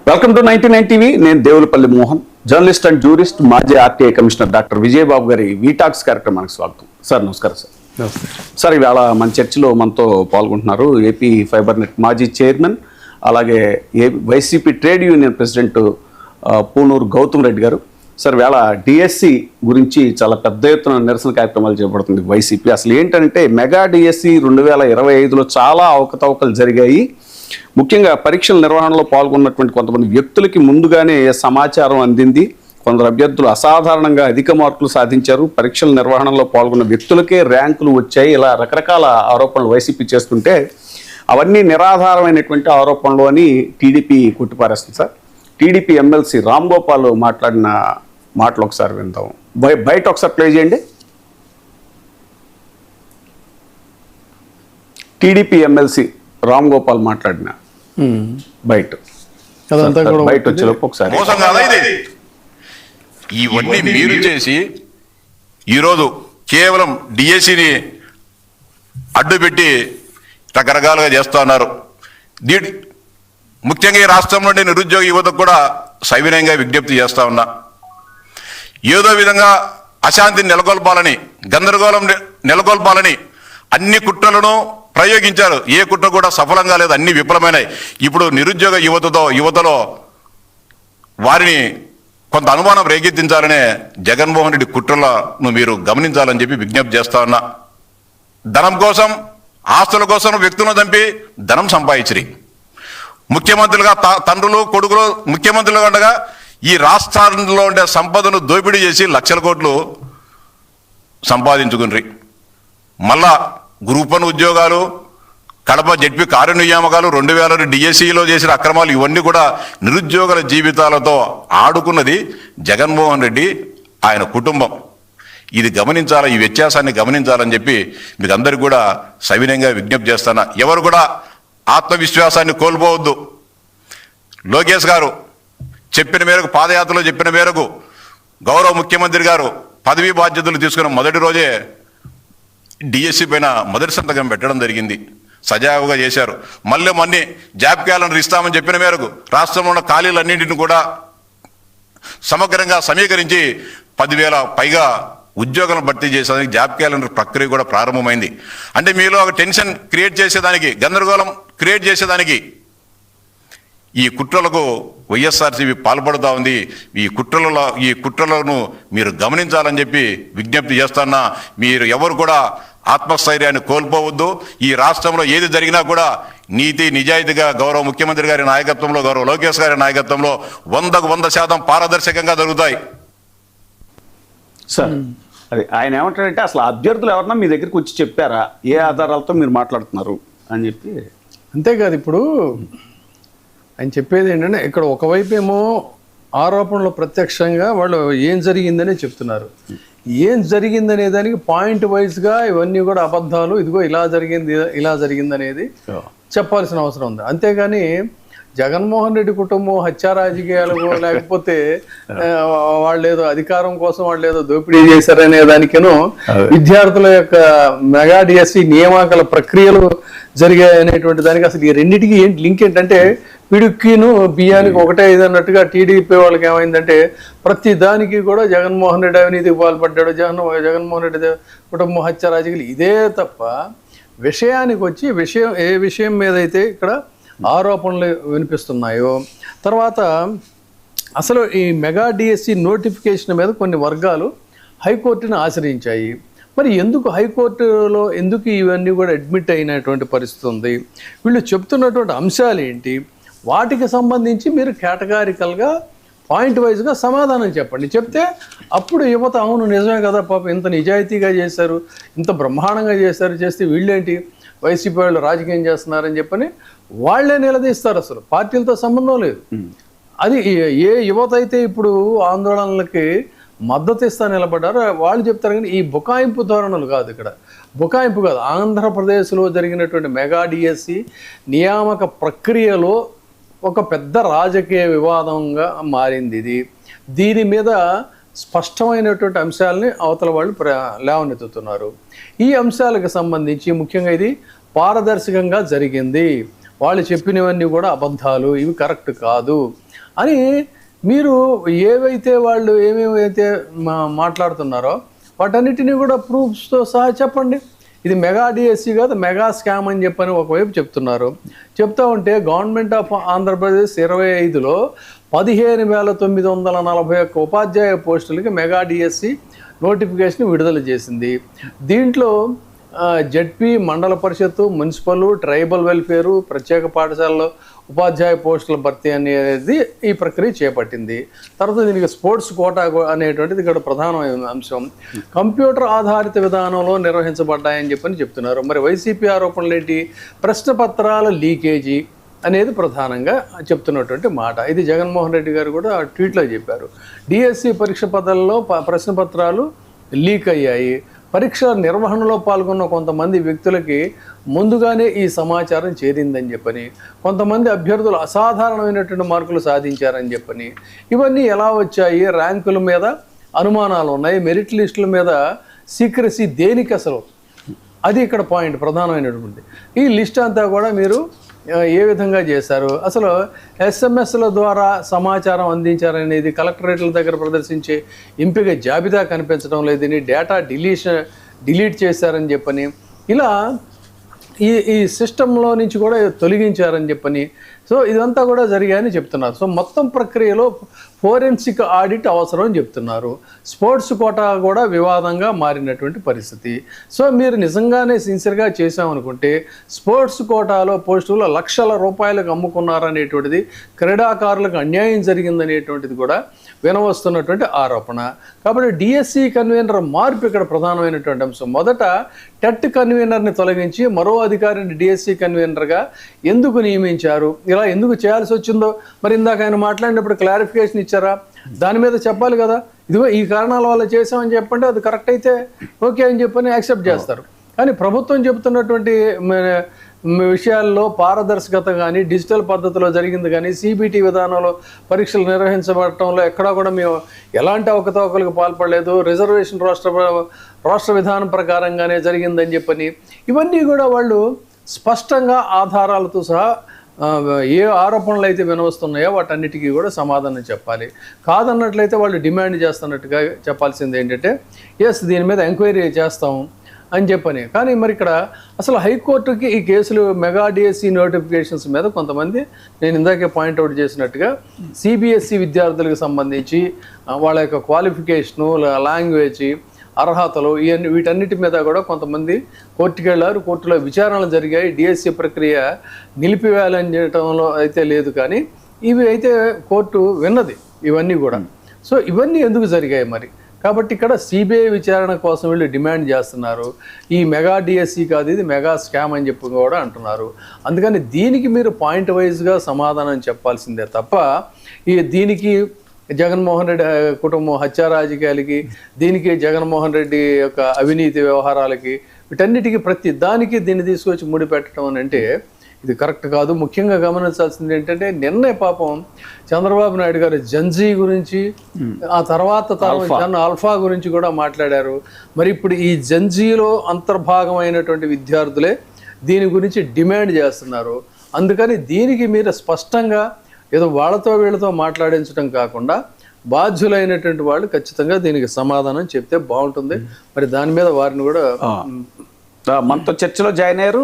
Welcome to 99 TV. నేను Devulapalli Mohan, journalist and jurist, మాజీ RTI commissioner doctor Vijayababu గారి వీటాక్స్ కార్యక్రమానికి స్వాగతం. సార్ నమస్కారం. సార్ ఇవాళ మన చర్చలో మనతో పాల్గొంటున్నారు ఏపీ ఫైబర్ నెట్ మాజీ చైర్మన్, అలాగే YCP trade union president Punuru Gautam Reddy గారు. సార్ వేళ డిఎస్సి గురించి చాలా పెద్ద ఎత్తున నిరసన కార్యక్రమాలు చేపడుతుంది వైసీపీ. అసలు ఏంటంటే మెగా డిఎస్సి 2025లో చాలా అవకతవకలు జరిగాయి. ముఖ్యంగా పరీక్షల నిర్వహణలో పాల్గొన్నటువంటి కొంతమంది వ్యక్తులకి ముందుగానే సమాచారం అందింది. కొందరు అభ్యర్థులు అసాధారణంగా అధిక మార్కులు సాధించారు. పరీక్షల నిర్వహణలో పాల్గొన్న వ్యక్తులకే ర్యాంకులు వచ్చాయి. ఇలా రకరకాల ఆరోపణలు వైసీపీ చేస్తుంటే అవన్నీ నిరాధారమైనటువంటి ఆరోపణలు అని టీడీపీ కొట్టిపారేస్తుంది. Sir TDP MLC Ram Gopal మాట్లాడిన మాటలు ఒకసారి విందాం. బయట ఒకసారి ప్లే చేయండి. టీడీపీ ఎమ్మెల్సీ రామ్ గోపాల్ మాట్లాడిన బయట వచ్చేలోపు ఒకసారి. మోసం కాదా ఇది? ఇవన్నీ మీరు చేసి ఈరోజు కేవలం డిఎస్సిని అడ్డుపెట్టి రకరకాలుగా చేస్తూ ఉన్నారు. ముఖ్యంగా ఈ రాష్ట్రంలో నిరుద్యోగ యువతకు కూడా సవినయంగా విజ్ఞప్తి చేస్తా ఉన్నా. ఏదో విధంగా అశాంతిని నెలకొల్పాలని, గందరగోళం నెలకొల్పాలని అన్ని కుట్రలను ప్రయోగించారు. ఏ కుట్ర కూడా సఫలంగా లేదు, అన్ని విఫలమైనాయి. ఇప్పుడు నిరుద్యోగ యువతలో వారిని కొంత అనుమానం రేకెత్తించాలనే జగన్మోహన్ రెడ్డి కుట్రలను మీరు గమనించాలని చెప్పి విజ్ఞప్తి చేస్తా ఉన్నా. ధనం కోసం, ఆస్తుల కోసం వ్యక్తులను చంపి ధనం సంపాదించి ముఖ్యమంత్రులుగా తండ్రులు కొడుకులు ముఖ్యమంత్రులుగా ఉండగా ఈ రాష్ట్రాల్లో ఉండే సంపదను దోపిడీ చేసి లక్షల కోట్లు సంపాదించుకుని మళ్ళా గ్రూప్ 1 ఉద్యోగాలు, కడప జడ్పీ కార్యనియామకాలు, 2000 డిఎస్సిలో చేసిన అక్రమాలు, ఇవన్నీ కూడా నిరుద్యోగుల జీవితాలతో ఆడుకున్నది జగన్మోహన్ రెడ్డి, ఆయన కుటుంబం. ఇది గమనించాలా, ఈ వ్యత్యాసాన్ని గమనించాలని చెప్పి మీకు అందరికీ కూడా సవినయంగా విజ్ఞప్తి చేస్తాను. ఎవరు కూడా ఆత్మవిశ్వాసాన్ని కోల్పోవద్దు. లోకేష్ గారు చెప్పిన మేరకు, పాదయాత్రలో చెప్పిన మేరకు గౌరవ ముఖ్యమంత్రి గారు పదవీ బాధ్యతలు తీసుకున్న మొదటి రోజే డిఎస్సి పైన మొదటి సంతకం పెట్టడం జరిగింది. సజావుగా చేశారు. మళ్ళీ జాబ్ క్యాలెండర్ ఇస్తామని చెప్పిన మేరకు రాష్ట్రంలో ఉన్న ఖాళీలన్నింటిని కూడా సమగ్రంగా సమీకరించి 10,000 పైగా ఉద్యోగాలను భర్తీ చేసేదానికి జాబ్ క్యాలెండర్ ప్రక్రియ కూడా ప్రారంభమైంది. అంటే మీలో ఒక టెన్షన్ క్రియేట్ చేసేదానికి, గందరగోళం క్రియేట్ చేసేదానికి ఈ కుట్రలకు వైఎస్ఆర్సీపీ పాల్పడుతూ ఉంది. ఈ కుట్రలను మీరు గమనించాలని చెప్పి విజ్ఞప్తి చేస్తున్నా. మీరు ఎవరు కూడా ఆత్మస్థైర్యాన్ని కోల్పోవద్దు. ఈ రాష్ట్రంలో ఏది జరిగినా కూడా నీతి నిజాయితీగా గౌరవ ముఖ్యమంత్రి గారి నాయకత్వంలో, గౌరవ లోకేష్ గారి నాయకత్వంలో 100% పారదర్శకంగా జరుగుతాయి. సార్ అది ఆయన ఏమంటాడంటే, అసలు అభ్యర్థులు ఎవరన్నా మీ దగ్గరికి వచ్చి చెప్పారా, ఏ ఆధారాలతో మీరు మాట్లాడుతున్నారు అని చెప్పి. అంతేకాదు, ఇప్పుడు ఆయన చెప్పేది ఏంటంటే, ఇక్కడ ఒకవైపు ఏమో ఆరోపణలు ప్రత్యక్షంగా వాళ్ళు ఏం జరిగిందనే చెప్తున్నారు. ఏం జరిగిందనే దానికి పాయింట్ వైజ్గా ఇవన్నీ కూడా అబద్ధాలు, ఇదిగో ఇలా జరిగింది అనేది చెప్పాల్సిన అవసరం ఉంది. అంతేగాని జగన్మోహన్ రెడ్డి కుటుంబం హత్యా రాజకీయాలు, లేకపోతే వాళ్ళు ఏదో అధికారం కోసం వాళ్ళు ఏదో దోపిడీ చేశారనే దానికేనో విద్యార్థుల యొక్క మెగా డిఎస్సి నియామకాల ప్రక్రియలు జరిగాయి అనేటువంటి దానికి అసలు ఈ రెండింటికి లింక్ ఏంటంటే, పిడుక్కిను బియ్యానికి ఒకటే ఇది అన్నట్టుగా టీడీపీ వాళ్ళకి ఏమైందంటే ప్రతి దానికి కూడా జగన్మోహన్ రెడ్డి అవినీతికి పాల్పడ్డాడు, జగన్మోహన్ రెడ్డి కుటుంబ హత్య రాజకీయాలు, ఇదే తప్ప విషయానికి వచ్చి ఏ విషయం మీద అయితే ఇక్కడ ఆరోపణలు వినిపిస్తున్నాయో, తర్వాత అసలు ఈ మెగా డిఎస్సి నోటిఫికేషన్ మీద కొన్ని వర్గాలు హైకోర్టును ఆశ్రయించాయి. మరి ఎందుకు హైకోర్టులో ఎందుకు ఇవన్నీ కూడా అడ్మిట్ అయినటువంటి పరిస్థితి ఉంది? వీళ్ళు చెప్తున్నటువంటి అంశాలు ఏంటి? వాటికి సంబంధించి మీరు కేటగారికల్గా పాయింట్ వైజ్గా సమాధానం చెప్పండి. చెప్తే అప్పుడు యువత అవును నిజమే కదా, పాపం ఇంత నిజాయితీగా చేశారు, ఇంత బ్రహ్మాండంగా చేస్తే వీళ్ళేంటి వైసీపీ వాళ్ళు రాజకీయం చేస్తున్నారని చెప్పని వాళ్లే నిలదీస్తారు. అసలు పార్టీలతో సంబంధం లేదు. అది ఏ యువత అయితే ఇప్పుడు ఆందోళనలకి మద్దతు ఇస్తా నిలబడ్డారో వాళ్ళు చెప్తారు. కానీ ఈ బుకాయింపు ధోరణులు కాదు, ఇక్కడ బుకాయింపు కాదు. ఆంధ్రప్రదేశ్లో జరిగినటువంటి మెగా డిఎస్సి నియామక ప్రక్రియలో ఒక పెద్ద రాజకీయ వివాదంగా మారింది ఇది. దీని మీద స్పష్టమైనటువంటి అంశాలని అవతల వాళ్ళు లేవనెత్తుతున్నారు. ఈ అంశాలకు సంబంధించి ముఖ్యంగా ఇది పారదర్శకంగా జరిగింది, వాళ్ళు చెప్పినవన్నీ కూడా అబద్ధాలు, ఇవి కరెక్ట్ కాదు అని మీరు ఏవైతే వాళ్ళు ఏమేమైతే మాట్లాడుతున్నారో వాటన్నిటిని కూడా ప్రూఫ్స్తో సహా చెప్పండి. ఇది మెగా డిఎస్సి కాదు, మెగా స్కామ్ అని చెప్పని ఒకవైపు చెప్తున్నారు. చెప్తా ఉంటే గవర్నమెంట్ ఆఫ్ ఆంధ్రప్రదేశ్ 25లో 15,941 ఉపాధ్యాయ పోస్టులకి మెగా డిఎస్సి నోటిఫికేషన్ విడుదల చేసింది. దీంట్లో జడ్పీ, మండల పరిషత్తు, మున్సిపల్, ట్రైబల్ వెల్ఫేరు, ప్రత్యేక పాఠశాలలో ఉపాధ్యాయ పోస్టుల భర్తీ అనేది ఈ ప్రక్రియ చేపట్టింది. తర్వాత దీనికి స్పోర్ట్స్ కోటా అనేటువంటిది ఇక్కడ ప్రధానమైన అంశం. కంప్యూటర్ ఆధారిత విధానంలో నిర్వహించబడ్డాయని చెప్పని చెప్తున్నారు. మరి వైసీపీ ఆరోపణలు ఏంటి? ప్రశ్న పత్రాల లీకేజీ అనేది ప్రధానంగా చెప్తున్నటువంటి మాట. ఇది జగన్మోహన్ రెడ్డి గారు కూడా ట్వీట్లో చెప్పారు. డిఎస్సి పరీక్ష పత్రాల్లో ప్రశ్న పత్రాలు లీక్ అయ్యాయి. పరీక్ష నిర్వహణలో పాల్గొన్న కొంతమంది వ్యక్తులకి ముందుగానే ఈ సమాచారం చేరిందని చెప్పని, కొంతమంది అభ్యర్థులు అసాధారణమైనటువంటి మార్కులు సాధించారని చెప్పని, ఇవన్నీ ఎలా వచ్చాయి? ర్యాంకుల మీద అనుమానాలు ఉన్నాయి, మెరిట్ లిస్టుల మీద సీక్రసీ దేనికి అసలు? అది ఇక్కడ పాయింట్ ప్రధానమైనటువంటి. ఈ లిస్ట్ అంతా కూడా మీరు ఏ విధంగా చేశారు? అసలు ఎస్ఎంఎస్ల ద్వారా సమాచారం అందించారనేది కలెక్టరేట్ల దగ్గర ప్రదర్శించే ఎంపిక జాబితా కనిపించడం లేదని, డేటా డిలీట్ చేశారని చెప్పని, ఇలా ఈ సిస్టంలో నుంచి కూడా తొలగించారని చెప్పని, సో ఇదంతా కూడా జరిగాయని చెప్తున్నారు. సో మొత్తం ప్రక్రియలో ఫోరెన్సిక్ ఆడిట్ అవసరం అని చెప్తున్నారు. స్పోర్ట్స్ కోటా కూడా వివాదంగా మారినటువంటి పరిస్థితి. సో మీరు నిజంగానే సిన్సియర్గా చేశామనుకుంటే స్పోర్ట్స్ కోటాలో పోస్టులు లక్షల రూపాయలకు అమ్ముకున్నారనేటువంటిది, క్రీడాకారులకు అన్యాయం జరిగిందనేటువంటిది కూడా వినవస్తున్నటువంటి ఆరోపణ. కాబట్టి డిఎస్సి కన్వీనర్ మార్పు ఇక్కడ ప్రధానమైనటువంటి అంశం. మొదట టెట్ కన్వీనర్ని తొలగించి మరో అధికారిని డిఎస్సి కన్వీనర్గా ఎందుకు నియమించారు? ఇలా ఎందుకు చేయాల్సి వచ్చిందో మరి ఇందాక ఆయన మాట్లాడినప్పుడు క్లారిఫికేషన్ ఇచ్చారా? దాని మీద చెప్పాలి కదా. ఇదిగో ఈ కారణాల వల్ల చేసామని చెప్పంటే అది కరెక్ట్ అయితే ఓకే అని చెప్పని యాక్సెప్ట్ చేస్తారు. కానీ ప్రభుత్వం చెబుతున్నటువంటి విషయాల్లో పారదర్శకత కానీ, డిజిటల్ పద్ధతిలో జరిగింది కానీ, సిబిటి విధానంలో పరీక్షలు నిర్వహించబడటంలో ఎక్కడా కూడా మేము ఎలాంటి అవకతవకలకు పాల్పడలేదు, రిజర్వేషన్ రాష్ట్ర విధానం ప్రకారంగానే జరిగిందని చెప్పని, ఇవన్నీ కూడా వాళ్ళు స్పష్టంగా ఆధారాలతో సహా ఏ ఆరోపణలు అయితే వినవస్తున్నాయో వాటన్నిటికీ కూడా సమాధానం చెప్పాలి. కాదన్నట్లయితే వాళ్ళు డిమాండ్ చేస్తున్నట్టుగా చెప్పాల్సింది ఏంటంటే ఎస్ దీని మీద ఎంక్వైరీ చేస్తాం అని చెప్పని. కానీ మరి ఇక్కడ అసలు హైకోర్టుకి ఈ కేసులు మెగా డిఎస్సి నోటిఫికేషన్స్ మీద కొంతమంది, నేను ఇందాకే పాయింట్అవుట్ చేసినట్టుగా సిబిఎస్ఈ విద్యార్థులకు సంబంధించి వాళ్ళ యొక్క క్వాలిఫికేషను, లాంగ్వేజ్, అర్హతలు, ఇవన్నీ వీటన్నిటి మీద కూడా కొంతమంది కోర్టుకు వెళ్ళారు. కోర్టులో విచారణలు జరిగాయి. డిఎస్సి ప్రక్రియ నిలిపివేయాలని చేయటంలో అయితే లేదు, కానీ ఇవి అయితే కోర్టు విన్నది ఇవన్నీ కూడా. సో ఇవన్నీ ఎందుకు జరిగాయి మరి? కాబట్టి ఇక్కడ సిబిఐ విచారణ కోసం వీళ్ళు డిమాండ్ చేస్తున్నారు. ఈ మెగా డిఎస్సి కాదు, ఇది మెగా స్కామ్ అని చెప్పి కూడా అంటున్నారు. అందుకని దీనికి మీరు పాయింట్ వైజ్గా సమాధానం చెప్పాల్సిందే తప్ప దీనికి జగన్మోహన్ రెడ్డి కుటుంబం హత్య రాజకీయాలకి, దీనికి జగన్మోహన్ రెడ్డి యొక్క అవినీతి వ్యవహారాలకి, వీటన్నిటికీ ప్రతి దానికి దీన్ని తీసుకొచ్చి ముడిపెట్టడం అని అంటే ఇది కరెక్ట్ కాదు. ముఖ్యంగా గమనించాల్సింది ఏంటంటే నిన్నే పాపం చంద్రబాబు నాయుడు గారు జెన్జీ గురించి, ఆ తర్వాత జన్ ఆల్ఫా గురించి కూడా మాట్లాడారు. మరి ఇప్పుడు ఈ జెన్జీలో అంతర్భాగమైనటువంటి విద్యార్థులే దీని గురించి డిమాండ్ చేస్తున్నారు. అందుకని దీనికి మీరు స్పష్టంగా ఏదో వాళ్ళతో వీళ్ళతో మాట్లాడించడం కాకుండా బాధ్యులైనటువంటి వాళ్ళు ఖచ్చితంగా దీనికి సమాధానం చెప్తే బాగుంటుంది. మరి దాని మీద వారిని కూడా మనతో చర్చలో జాయిన్ అయ్యారు